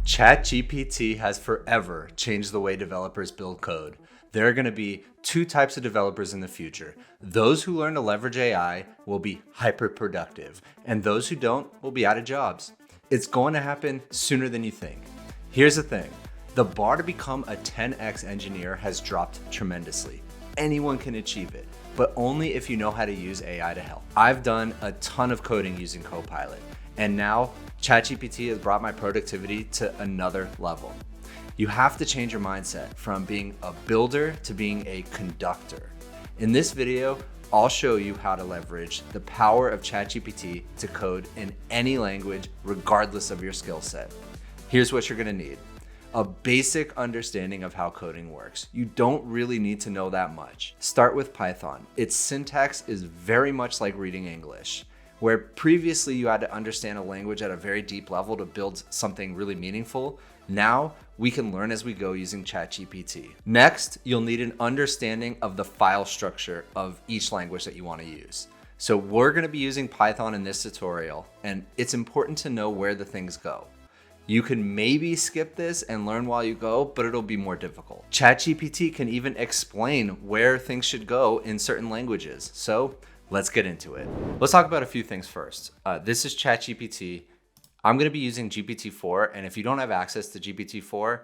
ChatGPT has forever changed the way developers build code. There are going to be two types of developers in the future. Those who learn to leverage AI will be hyper productive, and those who don't will be out of jobs. It's going to happen sooner than you think. Here's the thing. The bar to become a 10x engineer has dropped tremendously. Anyone can achieve it, but only if you know how to use AI to help. I've done a ton of coding using Copilot, and now ChatGPT has brought my productivity to another level. You have to change your mindset from being a builder to being a conductor. In this video, I'll show you how to leverage the power of ChatGPT to code in any language, regardless of your skill set. Here's what you're gonna need. A basic understanding of how coding works. You don't really need to know that much. Start with Python. Its syntax is very much like reading English. Where previously you had to understand a language at a very deep level to build something really meaningful, now we can learn as we go using ChatGPT. Next, you'll need an understanding of the file structure of each language that you want to use. So we're going to be using Python in this tutorial, and it's important to know where the things go. You can maybe skip this and learn while you go, but it'll be more difficult. ChatGPT can even explain where things should go in certain languages. So let's get into it. Let's talk about a few things first. This is ChatGPT. I'm going to be using GPT-4, and if you don't have access to GPT-4,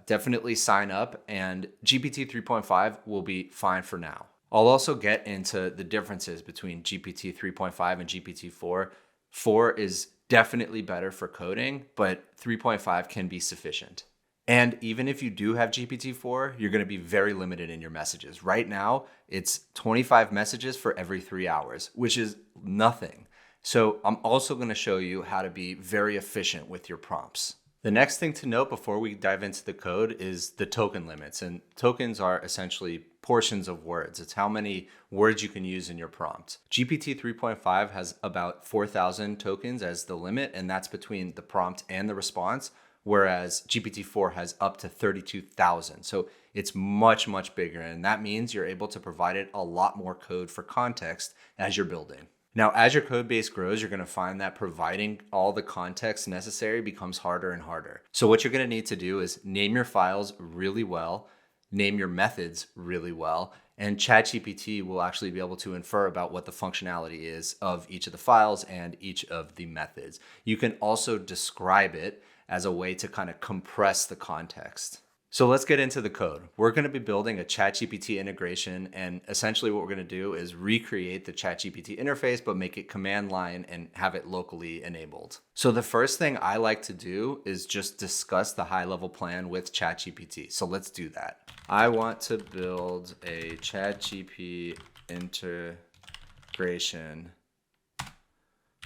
definitely sign up, and GPT 3.5 will be fine for now. I'll also get into the differences between GPT 3.5 and GPT-4. 4 is definitely better for coding, but 3.5 can be sufficient. And even if you do have GPT-4, you're going to be very limited in your messages. Right now, it's 25 messages for every 3 hours, which is nothing. So I'm also going to show you how to be very efficient with your prompts. The next thing to note before we dive into the code is the token limits. And tokens are essentially portions of words. It's how many words you can use in your prompt. GPT 3.5 has about 4,000 tokens as the limit, and that's between the prompt and the response, whereas GPT-4 has up to 32,000. So it's much, much bigger, and that means you're able to provide it a lot more code for context as you're building. Now, as your code base grows, you're going to find that providing all the context necessary becomes harder and harder. So what you're going to need to do is name your files really well, name your methods really well, and ChatGPT will actually be able to infer about what the functionality is of each of the files and each of the methods. You can also describe it as a way to kind of compress the context. So let's get into the code. We're going to be building a ChatGPT integration, and essentially what we're going to do is recreate the ChatGPT interface, but make it command line and have it locally enabled. So the first thing I like to do is just discuss the high-level plan with ChatGPT. So let's do that. I want to build a ChatGPT integration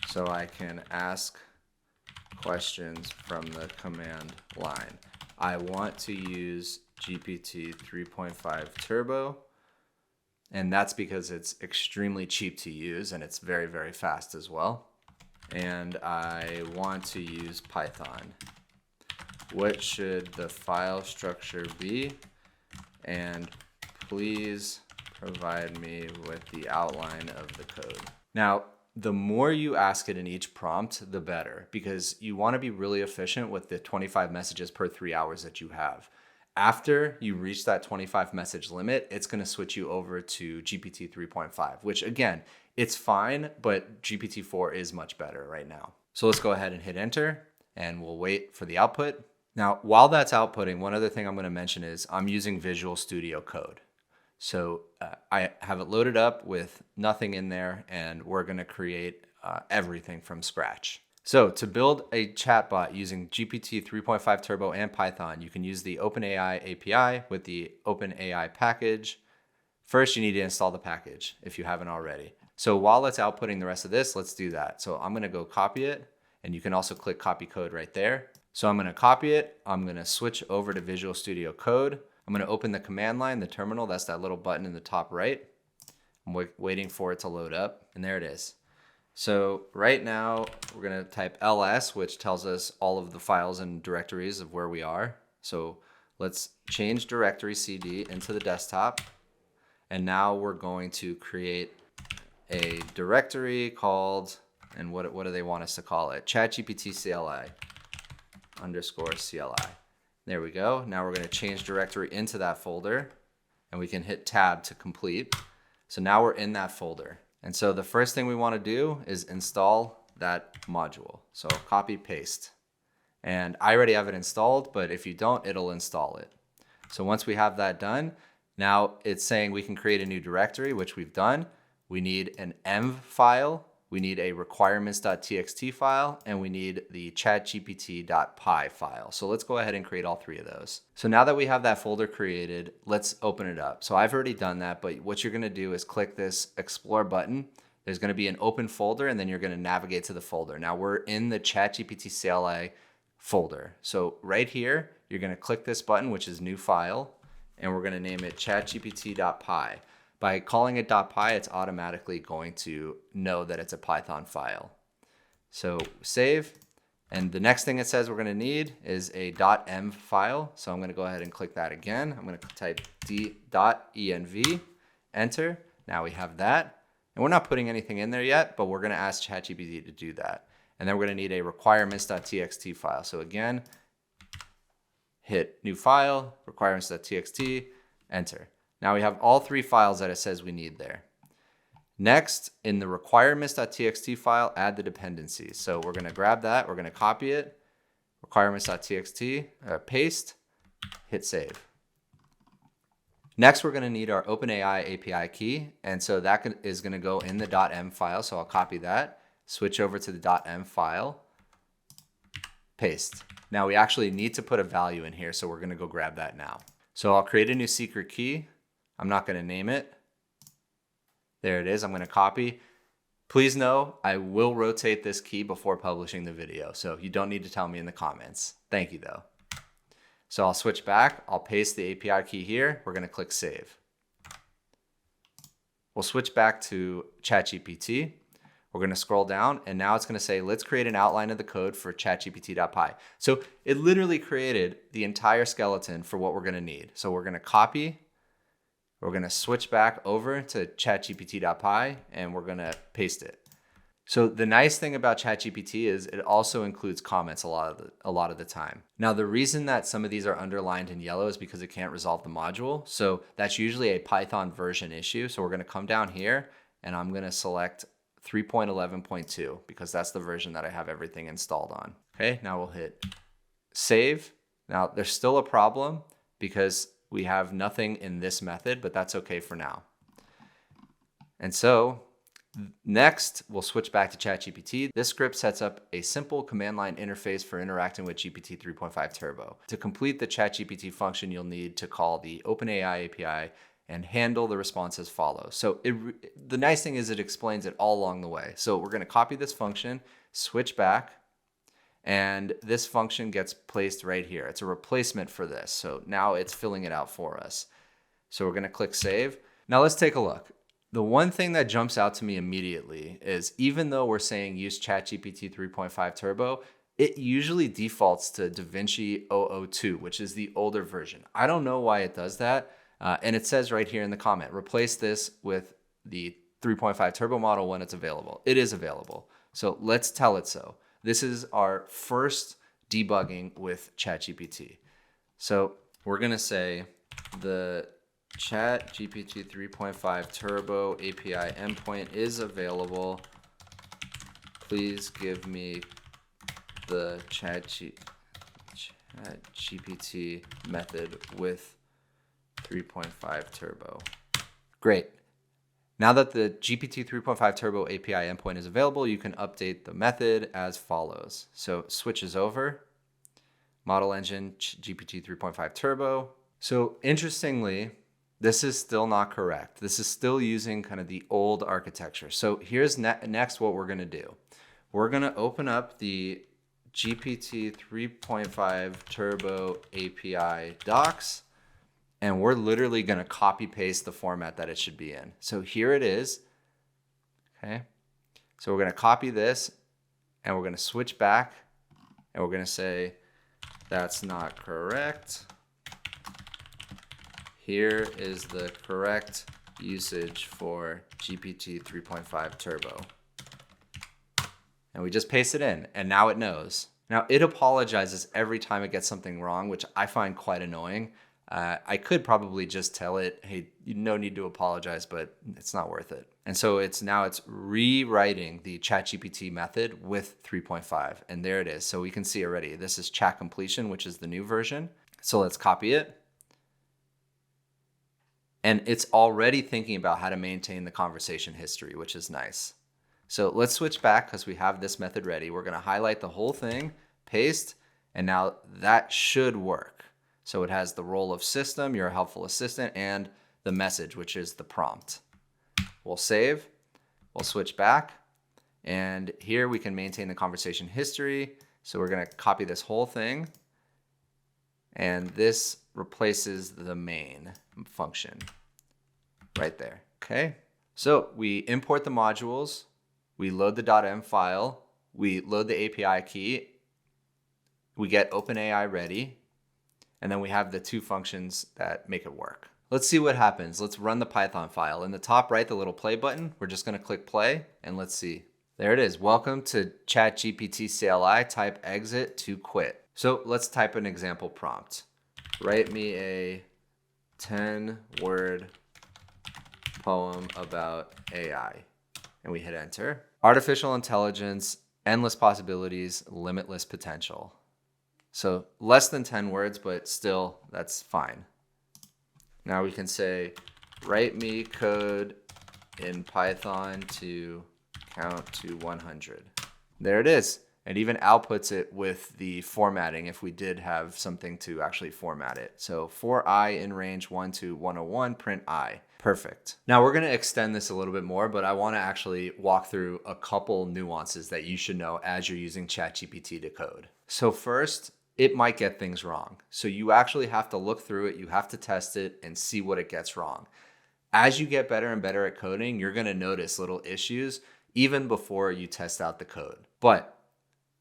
so I can ask questions from the command line. I want to use GPT 3.5 Turbo, and that's because it's extremely cheap to use and it's very, very fast as well. And I want to use Python. What should the file structure be? And please provide me with the outline of the code. Now, the more you ask it in each prompt, the better, because you want to be really efficient with the 25 messages per 3 hours that you have. After you reach that 25 message limit, it's going to switch you over to GPT 3.5, which again, it's fine, but GPT-4 is much better right now. So let's go ahead and hit enter, and we'll wait for the output. Now, while that's outputting, one other thing I'm going to mention is I'm using Visual Studio Code. So I have it loaded up with nothing in there, and we're going to create everything from scratch. So to build a chatbot using GPT 3.5 Turbo and Python, you can use the OpenAI API with the OpenAI package. First, you need to install the package if you haven't already. So while it's outputting the rest of this, let's do that. So I'm going to go copy it, and you can also click copy code right there. So I'm going to copy it. I'm going to switch over to Visual Studio Code. I'm going to open the command line, the terminal. That's that little button in the top right. I'm waiting for it to load up, and there it is. So right now we're going to type ls, which tells us all of the files and directories of where we are. So let's change directory CD into the desktop. And now we're going to create a directory called, and what do they want us to call it? ChatGPT CLI. underscore CLI. There we go. Now we're going to change directory into that folder, and we can hit tab to complete. So now we're in that folder. And so the first thing we want to do is install that module. So copy, paste. And I already have it installed, but if you don't, it'll install it. So once we have that done, now it's saying we can create a new directory, which we've done. We need an env file, we need a requirements.txt file, and we need the chatgpt.py file. So let's go ahead and create all three of those. So now that we have that folder created, let's open it up. So I've already done that, but what you're gonna do is click this explore button. There's gonna be an open folder, and then you're gonna navigate to the folder. Now we're in the ChatGPT CLI folder. So right here, you're gonna click this button, which is new file, and we're gonna name it chatgpt.py. By calling it .py, it's automatically going to know that it's a Python file. So save, and the next thing it says we're gonna need is a .env file. So I'm gonna go ahead and click that again. I'm gonna type d.env, enter. Now we have that. And we're not putting anything in there yet, but we're gonna ask ChatGPT to do that. And then we're gonna need a requirements.txt file. So again, hit new file, requirements.txt, enter. Now we have all three files that it says we need there. Next, in the requirements.txt file, add the dependencies. So we're gonna grab that, we're gonna copy it, requirements.txt, paste, hit save. Next, we're gonna need our OpenAI API key. And so that is gonna go in the .m file. So I'll copy that, switch over to the .m file, paste. Now we actually need to put a value in here. So we're gonna go grab that now. So I'll create a new secret key. I'm not gonna name it. There it is, I'm gonna copy. Please know, I will rotate this key before publishing the video, so you don't need to tell me in the comments. Thank you though. So I'll switch back, I'll paste the API key here, we're gonna click save. We'll switch back to ChatGPT. We're gonna scroll down, and now it's gonna say, let's create an outline of the code for chatgpt.py. So it literally created the entire skeleton for what we're gonna need. So we're gonna copy, we're gonna switch back over to chatgpt.py, and we're gonna paste it. So the nice thing about ChatGPT is it also includes comments a lot of the time. Now the reason that some of these are underlined in yellow is because it can't resolve the module. So that's usually a Python version issue. So we're gonna come down here, and I'm gonna select 3.11.2 because that's the version that I have everything installed on. Okay, now we'll hit save. Now there's still a problem because we have nothing in this method, but that's okay for now. And so next, we'll switch back to ChatGPT. This script sets up a simple command line interface for interacting with GPT 3.5 Turbo. To complete the ChatGPT function, you'll need to call the OpenAI API and handle the response as follows. So the nice thing is it explains it all along the way. So we're gonna copy this function, switch back, and this function gets placed right here. It's a replacement for this. So now it's filling it out for us. So we're gonna click save. Now let's take a look. The one thing that jumps out to me immediately is even though we're saying use ChatGPT 3.5 Turbo, it usually defaults to DaVinci 002, which is the older version. I don't know why it does that. And it says right here in the comment, replace this with the 3.5 Turbo model when it's available. It is available. So let's tell it so. This is our first debugging with ChatGPT. So we're gonna say the ChatGPT 3.5 Turbo API endpoint is available. Please give me the ChatGPT method with 3.5 Turbo. Great. Now that the GPT 3.5 Turbo API endpoint is available, you can update the method as follows. So switches over, model engine, GPT 3.5 Turbo. So interestingly, this is still not correct. This is still using kind of the old architecture. So here's next what we're gonna do. We're gonna open up the GPT 3.5 Turbo API docs, and we're literally gonna copy paste the format that it should be in. So here it is, okay? So we're gonna copy this, and we're gonna switch back, and we're gonna say, that's not correct. Here is the correct usage for GPT 3.5 Turbo. And we just paste it in, and now it knows. Now, it apologizes every time it gets something wrong, which I find quite annoying. I could probably just tell it, hey, you no need to apologize, but it's not worth it. And so it's rewriting the ChatGPT method with 3.5. And there it is. So we can see already, this is chat completion, which is the new version. So let's copy it. And it's already thinking about how to maintain the conversation history, which is nice. So let's switch back because we have this method ready. We're going to highlight the whole thing, paste, and now that should work. So it has the role of system, you're a helpful assistant, and the message, which is the prompt. We'll save, we'll switch back, and here we can maintain the conversation history. So we're going to copy this whole thing, and this replaces the main function right there. Okay. So we import the modules, we load the .m file, we load the API key, we get OpenAI ready, and then we have the two functions that make it work. Let's see what happens. Let's run the Python file. In the top right, the little play button, we're just gonna click play and let's see. There it is. Welcome to ChatGPT CLI, type exit to quit. So let's type an example prompt. Write me a 10-word poem about AI. And we hit enter. Artificial intelligence, endless possibilities, limitless potential. So less than 10 words, but still, that's fine. Now we can say, write me code in Python to count to 100. There it is. It even outputs it with the formatting if we did have something to actually format it. So for I in range 1 to 101, print I. Perfect. Now we're going to extend this a little bit more, but I want to actually walk through a couple nuances that you should know as you're using ChatGPT to code. So first, it might get things wrong. So you actually have to look through it, you have to test it and see what it gets wrong. As you get better and better at coding, you're going to notice little issues even before you test out the code. But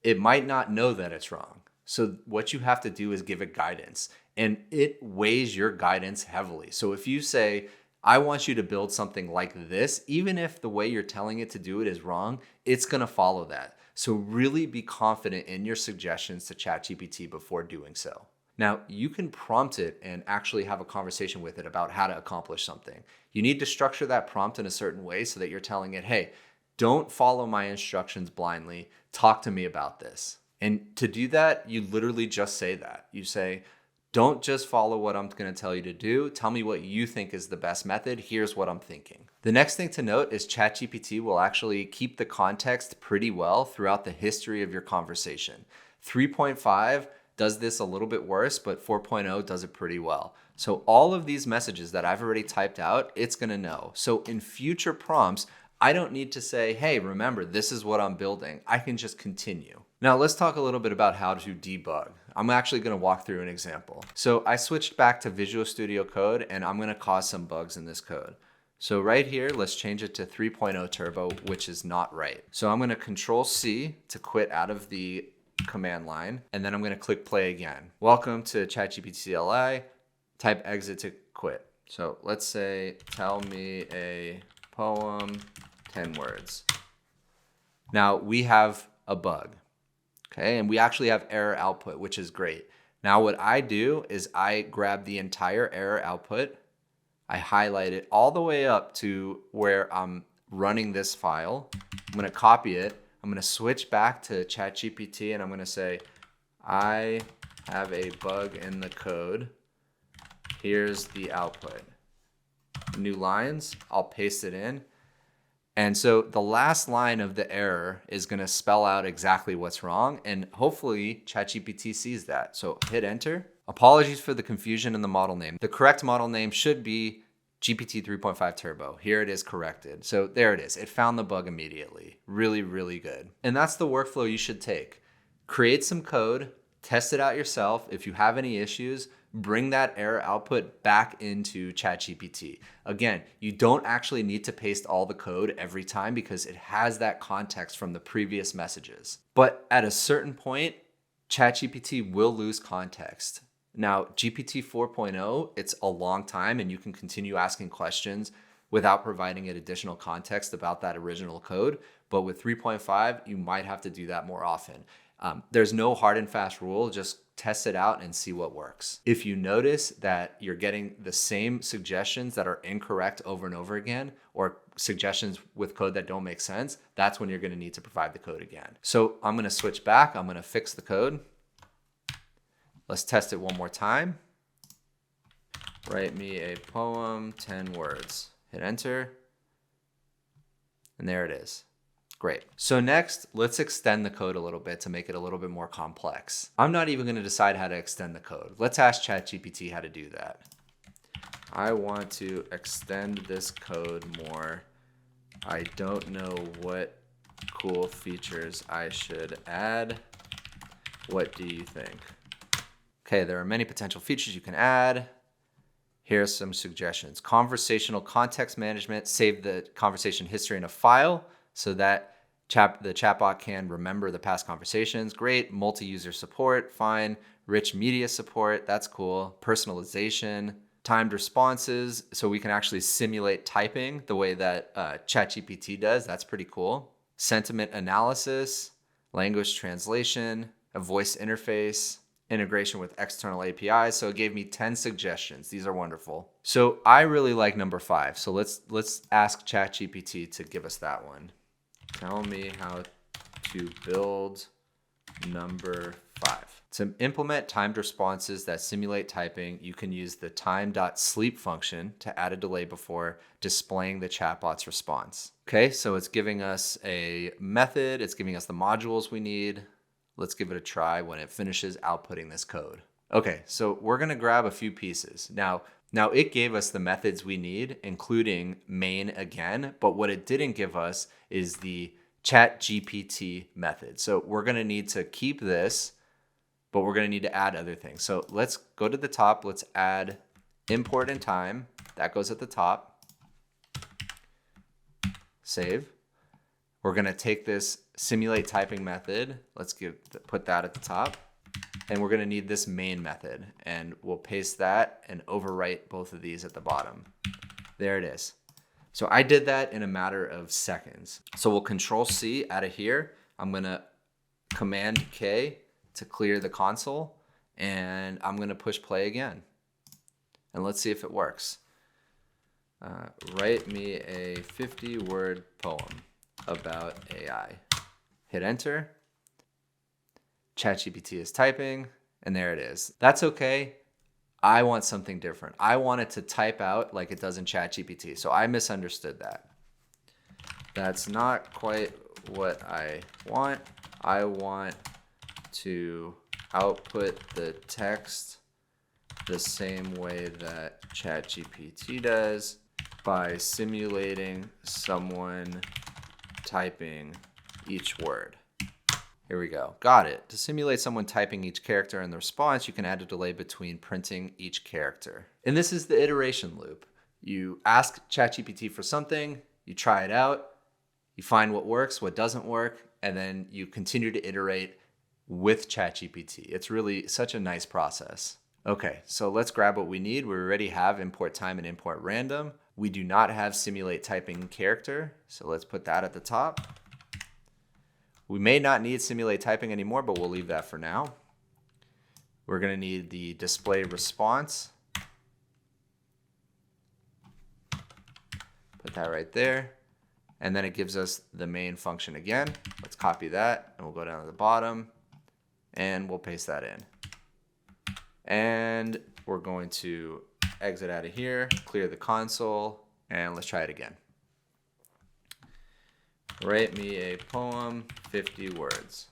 it might not know that it's wrong. So what you have to do is give it guidance, and it weighs your guidance heavily. So if you say, I want you to build something like this, even if the way you're telling it to do it is wrong, it's going to follow that. So really be confident in your suggestions to ChatGPT before doing so. Now, you can prompt it and actually have a conversation with it about how to accomplish something. You need to structure that prompt in a certain way so that you're telling it, hey, don't follow my instructions blindly. Talk to me about this. And to do that, you literally just say that. You say, don't just follow what I'm going to tell you to do. Tell me what you think is the best method. Here's what I'm thinking. The next thing to note is ChatGPT will actually keep the context pretty well throughout the history of your conversation. 3.5 does this a little bit worse, but 4.0 does it pretty well. So all of these messages that I've already typed out, it's going to know. So in future prompts, I don't need to say, hey, remember, this is what I'm building. I can just continue. Now let's talk a little bit about how to debug. I'm actually going to walk through an example. So I switched back to Visual Studio Code and I'm going to cause some bugs in this code. So right here, let's change it to 3.0 Turbo, which is not right. So I'm going to Control C to quit out of the command line, and then I'm going to click play again. Welcome to ChatGPT CLI, type exit to quit. So let's say, tell me a poem, 10 words. Now we have a bug, okay? And we actually have error output, which is great. Now what I do is I grab the entire error output, I highlight it all the way up to where I'm running this file. I'm going to copy it. I'm going to switch back to ChatGPT and I'm going to say, I have a bug in the code. Here's the output. New lines, I'll paste it in. And so the last line of the error is going to spell out exactly what's wrong. And hopefully ChatGPT sees that. So hit enter. Apologies for the confusion in the model name. The correct model name should be GPT 3.5 Turbo. Here it is corrected. So there it is. It found the bug immediately. Really, really good. And that's the workflow you should take. Create some code, test it out yourself. If you have any issues, bring that error output back into ChatGPT. Again, you don't actually need to paste all the code every time because it has that context from the previous messages. But at a certain point, ChatGPT will lose context. Now, GPT 4.0, it's a long time and you can continue asking questions without providing it additional context about that original code. But with 3.5, you might have to do that more often. There's no hard and fast rule, just test it out and see what works. If you notice that you're getting the same suggestions that are incorrect over and over again, or suggestions with code that don't make sense, that's when you're gonna need to provide the code again. So I'm gonna switch back, I'm gonna fix the code. Let's test it one more time. Write me a poem, 10 words. Hit enter. And there it is. Great. So next, let's extend the code a little bit to make it a little bit more complex. I'm not even going to decide how to extend the code. Let's ask ChatGPT how to do that. I want to extend this code more. I don't know what cool features I should add. What do you think? Okay, there are many potential features you can add. Here are some suggestions. Conversational context management, save the conversation history in a file so that the chatbot can remember the past conversations. Great. Multi-user support, fine. Rich media support, that's cool. Personalization, timed responses, so we can actually simulate typing the way that ChatGPT does. That's pretty cool. Sentiment analysis, language translation, a voice interface, integration with external APIs. So it gave me 10 suggestions. These are wonderful. So I really like number 5. So let's ask ChatGPT to give us that one. Tell me how to build number 5. To implement timed responses that simulate typing, you can use the time.sleep function to add a delay before displaying the chatbot's response. Okay, so it's giving us a method. It's giving us the modules we need. Let's give it a try when it finishes outputting this code. Okay, so we're gonna grab a few pieces. Now it gave us the methods we need, including main again, but what it didn't give us is the ChatGPT method. So we're gonna need to keep this, but we're gonna need to add other things. So let's go to the top, let's add import in time. That goes at the top. Save. We're gonna take this simulate typing method. Let's put that at the top. And we're gonna need this main method, and we'll paste that and overwrite both of these at the bottom. There it is. So I did that in a matter of seconds. So we'll Control C out of here. I'm gonna Command K to clear the console, and I'm gonna push play again. And let's see if it works. Write me a 50-word poem about AI. Hit enter. ChatGPT is typing, and there it is. That's okay. I want something different. I want it to type out like it does in ChatGPT, so I misunderstood that. That's not quite what I want. I want to output the text the same way that ChatGPT does by simulating someone typing each word. Here we go. Got it. To simulate someone typing each character in the response, you can add a delay between printing each character. And this is the iteration loop. You ask ChatGPT for something, you try it out, you find what works, what doesn't work, and then you continue to iterate with ChatGPT. It's really such a nice process. Okay, so let's grab what we need. We already have import time and import random. We do not have simulate typing character, so let's put that at the top. We may not need simulate typing anymore, but we'll leave that for now. We're gonna need the display response. Put that right there. And then it gives us the main function again. Let's copy that, and we'll go down to the bottom, and we'll paste that in. And we're going to exit out of here, clear the console, and let's try it again. Write me a poem, 50 words.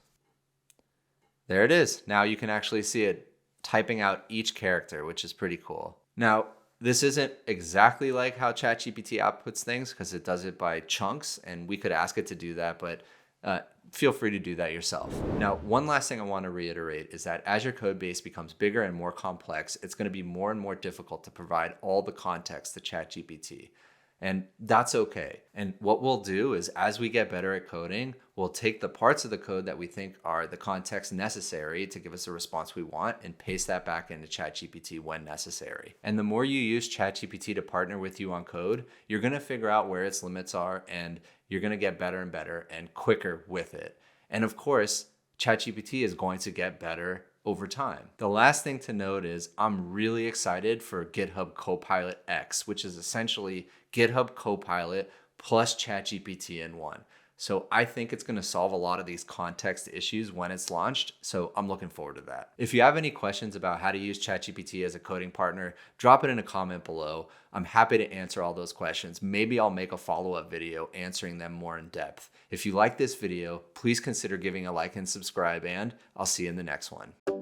There it is. Now you can actually see it typing out each character, which is pretty cool. Now, this isn't exactly like how ChatGPT outputs things because it does it by chunks, and we could ask it to do that, but feel free to do that yourself. Now, one last thing I want to reiterate is that as your code base becomes bigger and more complex, it's going to be more and more difficult to provide all the context to ChatGPT. And that's okay. And what we'll do is as we get better at coding, we'll take the parts of the code that we think are the context necessary to give us the response we want and paste that back into ChatGPT when necessary. And the more you use ChatGPT to partner with you on code, you're going to figure out where its limits are, and you're going to get better and better and quicker with it. And of course, ChatGPT is going to get better over time. The last thing to note is I'm really excited for GitHub Copilot X, which is essentially GitHub Copilot plus ChatGPT in one. So I think it's going to solve a lot of these context issues when it's launched. So I'm looking forward to that. If you have any questions about how to use ChatGPT as a coding partner, drop it in a comment below. I'm happy to answer all those questions. Maybe I'll make a follow-up video answering them more in depth. If you like this video, please consider giving a like and subscribe, and I'll see you in the next one.